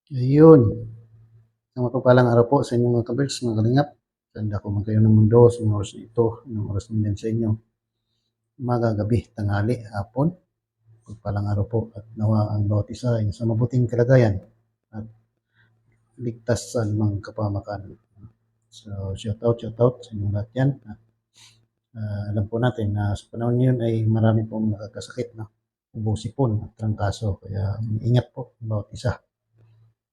Ayun, isang mapagpalang araw po sa inyong mga kabers, mga kalingap. Tanda ko man kayo ng mundo sa mga oras na ito, ng oras na yan sa inyo. Umaga, gabi, tanghali, hapon, pagpalang araw po at nawa ang bawat isa ay sa mabuting kalagayan at ligtas sa anumang kapamakan. So, shout out sa inyong lahat yan. Alam po natin na sa panahon ngayon ay marami pong nakakasakit na ubo, sipon at trangkaso. Kaya ingat po ang bawat isa.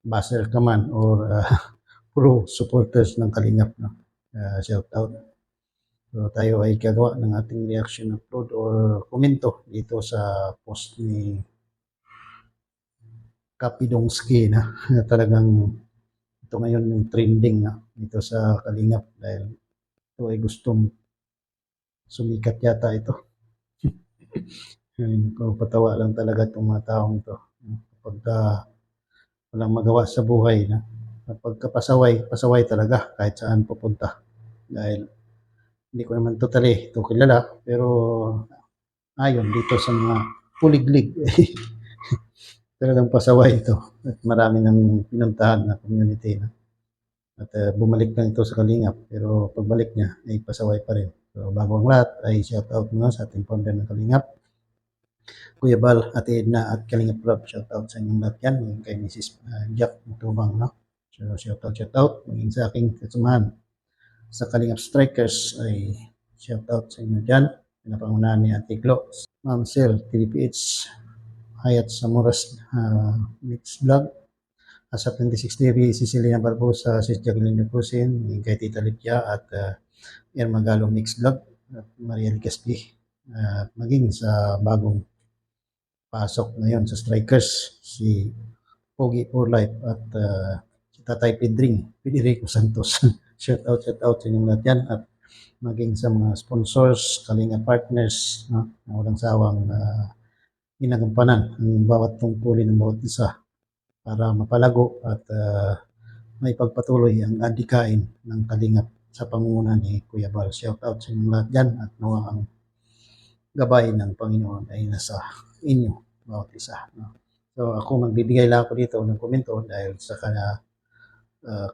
Baser ka man or pro supporters ng Kalingap. No? Shout out. So, tayo ay gagawa ng ating reaction upload or komento dito sa post ni Kapidongski na talagang ito ngayon yung trending na dito sa Kalingap dahil ito ay gustong sumikat yata ito. Patawa lang talaga itong mga taong ito. Kapag walang magawa sa buhay na kapag pasaway talaga kahit saan pupunta. Dahil hindi ko naman totally ito kilala pero ayon dito sa mga puliglig talagang pasaway ito at marami ng pinuntahan na community na at bumalik lang ito sa Kalingap pero pagbalik niya ay pasaway pa rin. So bago ang lahat ay shout out muna sa ating founder ng Kalingap, Kuya Bal, Ate Edna at Kalingap Rob. Shout out sa inyong lahat yan, kay Mrs. Jack Matubang. No? So shout out maging sa aking kasamahan sa Kalingap Strikers ay shout out sa inyo dyan. Pinapangunahan ni Ate Glo, Ma'am Sel, TDPH, Hayat Samuras Mix Vlog, sa 26 TV, si Cecilia Barbosa, si Jacqueline Napusin, kay Tita Lydia at Ermagalo Mix Vlog, at Maria Ligaspi, at maging sa bagong pasok ngayon sa Strikers, si Pogi for Life at si Tatay Pedrico Santos. shout out sa inyong lahat yan at maging sa mga sponsors, Kalinga partners, no, na walang sawang ginagampanan ang bawat tungkulin ng bawat isa para mapalago at may pagpatuloy ang adikain ng Kalingap sa pangunguna ni Kuya Bal. Shout out sa inyong lahat dyan at nawa ang gabay ng Panginoon ay nasa inyo, bawat isa. No? So ako magbibigay lang ako dito ng komento dahil sa kanya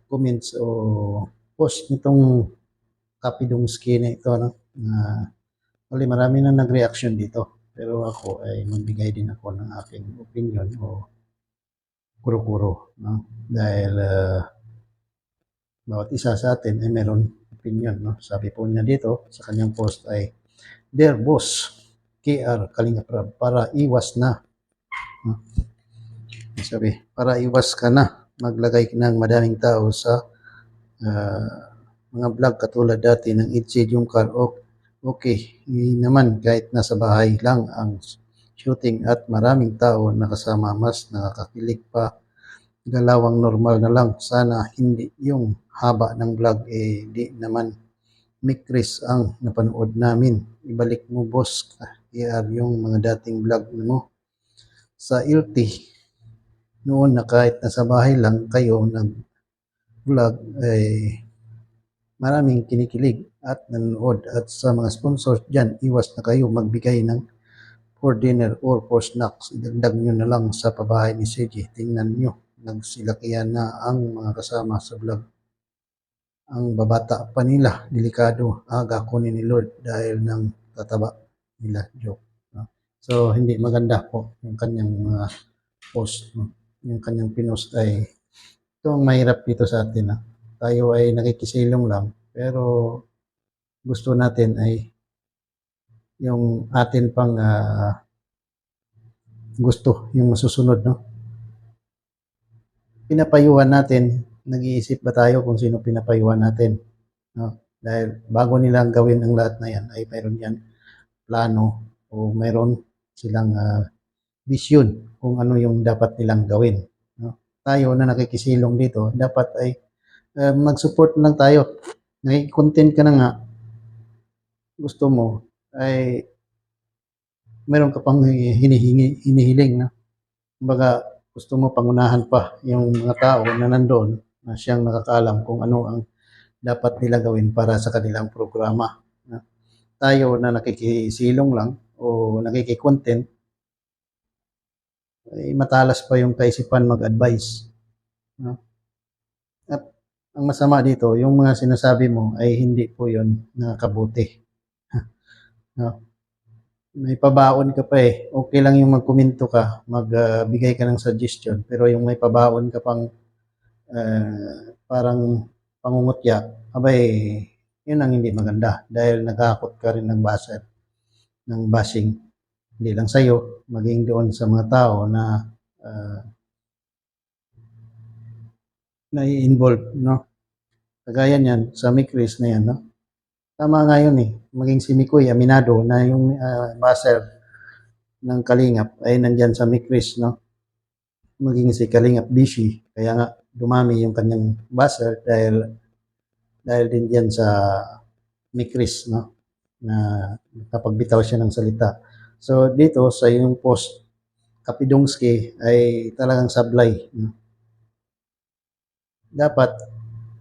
comments o post nitong Kapidongski na ito. No? Marami na nag-reaction dito. Pero ako ay magbigay din ako ng aking opinion o kuro-kuro. No? Dahil bawat isa sa atin ay meron opinion. No? Sabi po niya dito sa kanyang post ay, Dear Boss, KR Kalingap Rab, para iwas na. No? Sabi, para iwas ka na. Maglagay ng madaming tao sa mga vlog katulad dati ng Itzy Jungkar. Okay, naman kahit nasa bahay lang ang shooting at maraming tao nakasama, mas nakakakilig pa. Galawang normal na lang. Sana hindi yung haba ng vlog di naman mikris ang napanood namin. Ibalik mo boss, yung mga dating vlog mo sa ILTI noon na kahit nasa bahay lang kayo nag-vlog ay maraming kinikilig at nanonood. At sa mga sponsors dyan, iwas na kayo magbigay ng for dinner or for snacks. Idagdag nyo na lang sa pabahay ni CJ. Tingnan nyo, nagsilakihan na ang mga kasama sa vlog. Ang babata pa nila, delikado, aga kunin ni Lord dahil ng tataba nila. Joke. No? So, hindi maganda po yung kanyang post. No? Yung kanyang pinost ay ito ang mahirap dito sa atin. Tayo ay nakikisilong lang pero gusto natin ay yung atin pang gusto, yung masusunod, no? Pinapayuhan natin, nag-iisip ba tayo kung sino pinapayuhan natin? No? Dahil bago nilang gawin ang lahat na yan, ay mayroon yan plano o mayroon silang vision kung ano yung dapat nilang gawin. No? Tayo na nakikisilong dito, dapat ay mag-support lang tayo. Nag-content ka na nga, gusto mo, ay meron ka pang hinihiling na. Kumbaga, gusto mo pangunahan pa yung mga tao na nandoon na siyang nakakaalam kung ano ang dapat nila gawin para sa kanilang programa. Tayo na nakikisilong lang o nakiki-content, ay matalas pa yung kaisipan mag-advise. 'no? At ang masama dito, yung mga sinasabi mo ay hindi po yun nakakabuti, 'no? May pabaon ka pa, eh. Okey lang yung magkomento ka, bigay ka ng suggestion, pero yung may pabaon ka pang, parang pangungutya, abay, yun ang hindi maganda dahil naghahakot ka rin ng bashing. Hindi lang sa'yo, maging doon sa mga tao na, ah, nai-involve, 'no? Kagaya niyan sa Micris na 'yan, 'no? Tama nga yun, eh, maging si Mikoy aminado na yung, buzzer ng Kalingap ay nandiyan sa Micris, 'no? Maging si Kalingap busy, kaya nga dumami yung kanyang buzzer dahil din diyan sa Micris, 'no, na nakapagbitaw siya ng salita. So dito sa iyong post, Kapidongski ay talagang sablay, 'no. Dapat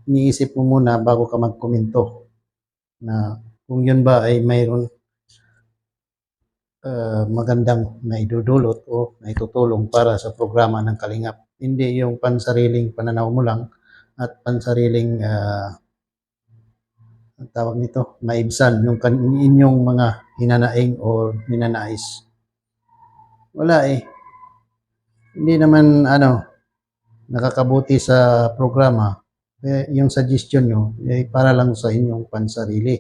iniisip mo muna bago ka magkomento na kung yun ba ay mayroon, magandang naidudulot o naitutulong para sa programa ng Kalingap. Hindi yung pansariling pananaw mo lang at pansariling, ang tawag nito, maibsan yung inyong mga hinanaing o ninanais. Wala eh. Hindi naman ano, nakakabuti sa programa. Eh, yung suggestion nyo eh, para lang sa inyong pansarili.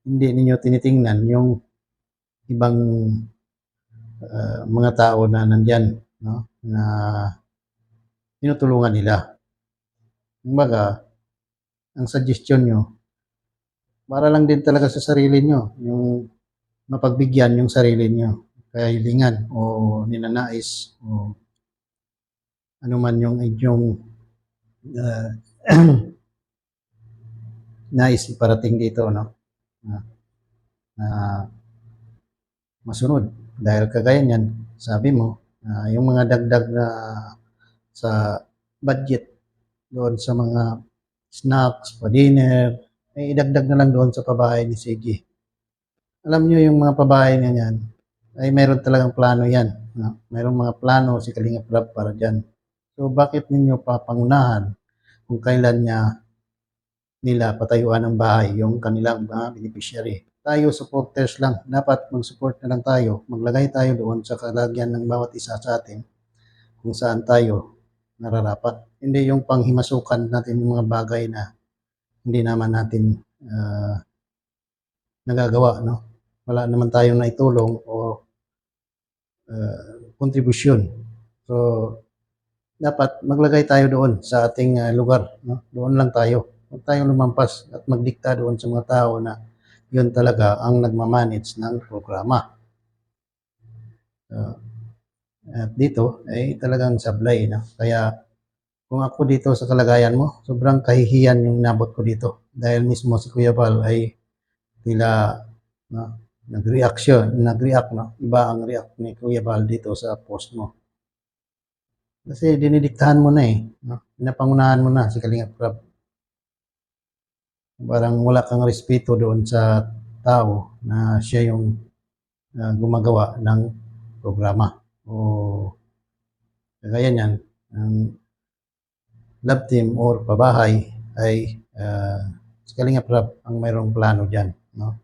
Hindi ninyo tinitingnan yung ibang mga tao na nandyan, no? Na tinutulungan nila. Kumbaga, ang suggestion nyo, para lang din talaga sa sarili nyo, yung mapagbigyan yung sarili nyo, kahilingan o ninanais o ano man yung inyong uh, nais iparating dito, no? Na, na masunod. Dahil kagaya niyan, sabi mo, yung mga dagdag na sa budget doon sa mga snacks, pa-dinner, ay idagdag na lang doon sa pabahay ni Sige. Alam nyo yung mga pabahay niya yan, ay meron talagang plano yan. No? Mayroong mga plano si Kalingap Rab para dyan. So bakit ninyo papangunahan kung kailan nila patayuan ng bahay yung kanilang mga beneficiary? Tayo supporters lang, dapat mag-support na lang tayo, maglagay tayo doon sa kalagyan ng bawat isa sa atin kung saan tayo nararapat. Hindi yung panghimasukan natin yung mga bagay na hindi naman natin nagagawa, no? Wala naman tayong naitulong o kontribusyon. So, dapat maglagay tayo doon sa ating lugar, no? Doon lang tayo. Huwag tayong lumampas at magdikta doon sa mga tao na yun talaga ang nagmamanage ng programa. At dito ay talagang sablay, no? Kaya kung ako dito sa kalagayan mo, sobrang kahihiyan yung nabot ko dito. Dahil mismo si Kuya Val ay tila no, nag-react, no? Iba ang react ni Kuya Val dito sa post mo. Kasi dinidiktahan mo na eh, no? Pinapangunahan mo na si Kalingap Rab. Parang wala kang respeto doon sa tao na siya yung gumagawa ng programa. O kagaya niyan, ang love team or pabahay ay si Kalingap Rab ang mayroong plano dyan, no?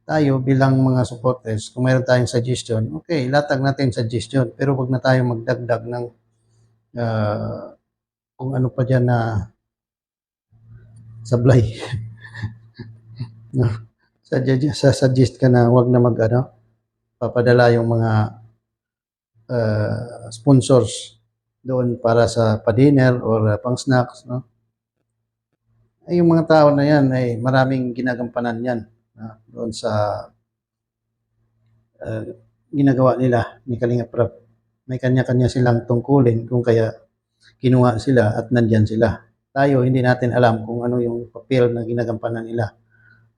Tayo bilang mga supporters, kung mayroon tayong suggestion, okay, latag natin suggestion, pero wag na tayo magdagdag ng kung ano pa dyan na sablay. No? Suggest ka na wag na papadala yung mga sponsors doon para sa pa-dinner or pang snacks, no? Ay yung mga tao na yan ay maraming ginagampanan yan doon sa ginagawa nila ni Kalingap Rab. May kanya-kanya silang tungkulin kung kaya kinuha sila at nandyan sila. Tayo hindi natin alam kung ano yung papel na ginagampanan nila.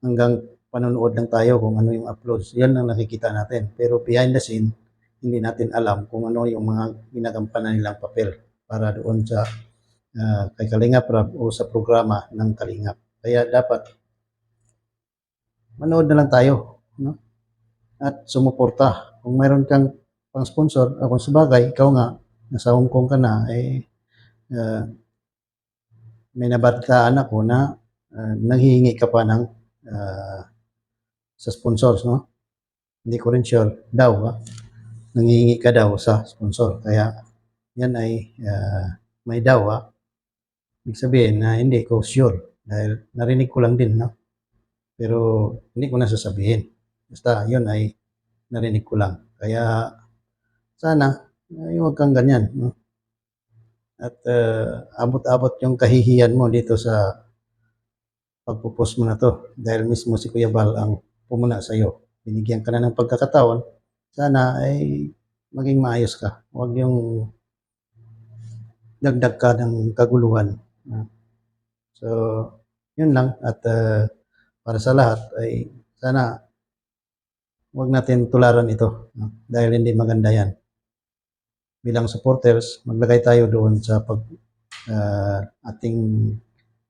Hanggang panonood lang tayo kung ano yung uploads. Yan ang nakikita natin. Pero behind the scene, hindi natin alam kung ano yung mga ginagampanan nilang papel para doon sa kay Kalingap Rab o sa programa ng Kalingap. Kaya dapat manood na lang tayo, no? At sumuporta. Kung mayroon kang pang-sponsor, kung sabagay, ikaw nga, nasa Hong Kong ka na, eh, may nabalitaan ako na nanghihingi ka pa ng sa sponsors, no? Hindi ko rin sure daw, nanghihingi ka daw sa sponsor. Kaya yan ay may daw, ibig sabihin na hindi ko sure dahil narinig ko lang din, no? Pero hindi ko na sasabihin. Basta yun ay narinig ko lang. Kaya sana huwag kang ganyan, no? At abot-abot yung kahihiyan mo dito sa pagpo-post mo na to dahil mismo si Kuya Bal ang pumuna sa iyo. Binigyan ka na ng pagkakataon. Sana ay maging maayos ka. Huwag yung dagdag ka ng kaguluhan. So, yun lang. At para sa lahat ay sana huwag natin tularan ito, dahil hindi maganda yan. Bilang supporters, maglagay tayo doon sa ating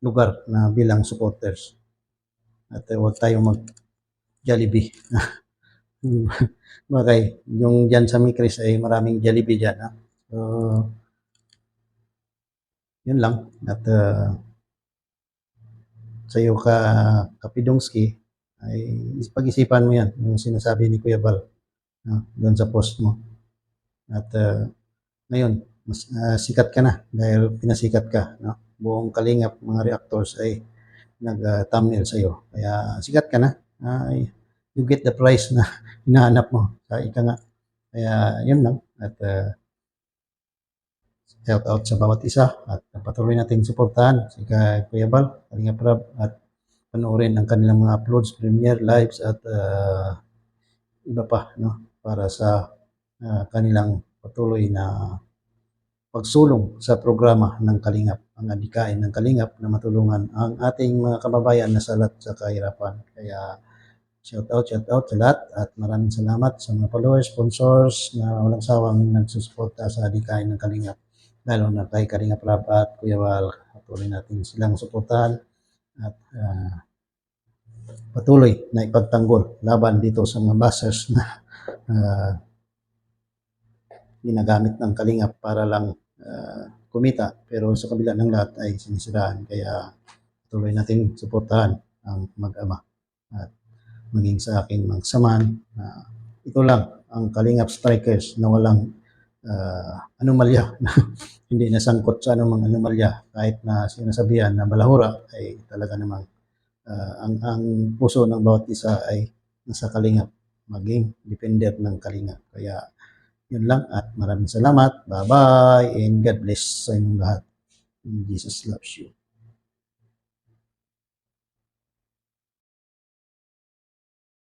lugar na bilang supporters. At huwag tayo mag-Jollibee. Bagay, yung dyan sa Mikris ay maraming Jollibee dyan. So, yun lang. At sa iyo Kapidongski, ay pag-isipan mo yan, yung sinasabi ni Kuya Bal doon sa post mo. At ngayon, mas sikat ka na dahil pinasikat ka. No? Buong Kalingap, mga reactors ay nag-thumbnail sa iyo. Kaya sikat ka na. You get the prize na hinahanap mo. Sa ika nga. Kaya yun lang. At shout out sa bawat isa. At patuloy nating suportahan si Kuya Bal, Kalingap Rab, at panoorin ang kanilang mga uploads, premiere, lives, at iba pa, no? Para sa kanilang patuloy na pagsulong sa programa ng Kalingap, ang adikain ng Kalingap na matulungan ang ating mga kababayan na salat sa kahirapan. Kaya shout out sa lahat at maraming salamat sa mga followers, sponsors na walang sawang nagsusuporta sa adikain ng Kalingap. Lalo na kay Kalingap Rab at Kuya Wal. Patuloy natin silang suportahan at patuloy na ipagtanggol laban dito sa mga bashers na ginagamit ng Kalingap para lang kumita, pero sa kabila ng lahat ay sinisiraan. Kaya tuloy nating suportahan ang mag-ama at maging sa aking mga samahan. Ito lang ang Kalingap Strikers na walang anomalya, hindi nasangkot sa anumang anomalya, kahit na sinasabihan na balahura ay talaga namang ang puso ng bawat isa ay nasa Kalingap, maging depender ng Kalingap. Kaya yun lang at maraming salamat. Bye-bye and God bless sa inyong lahat. Jesus loves you.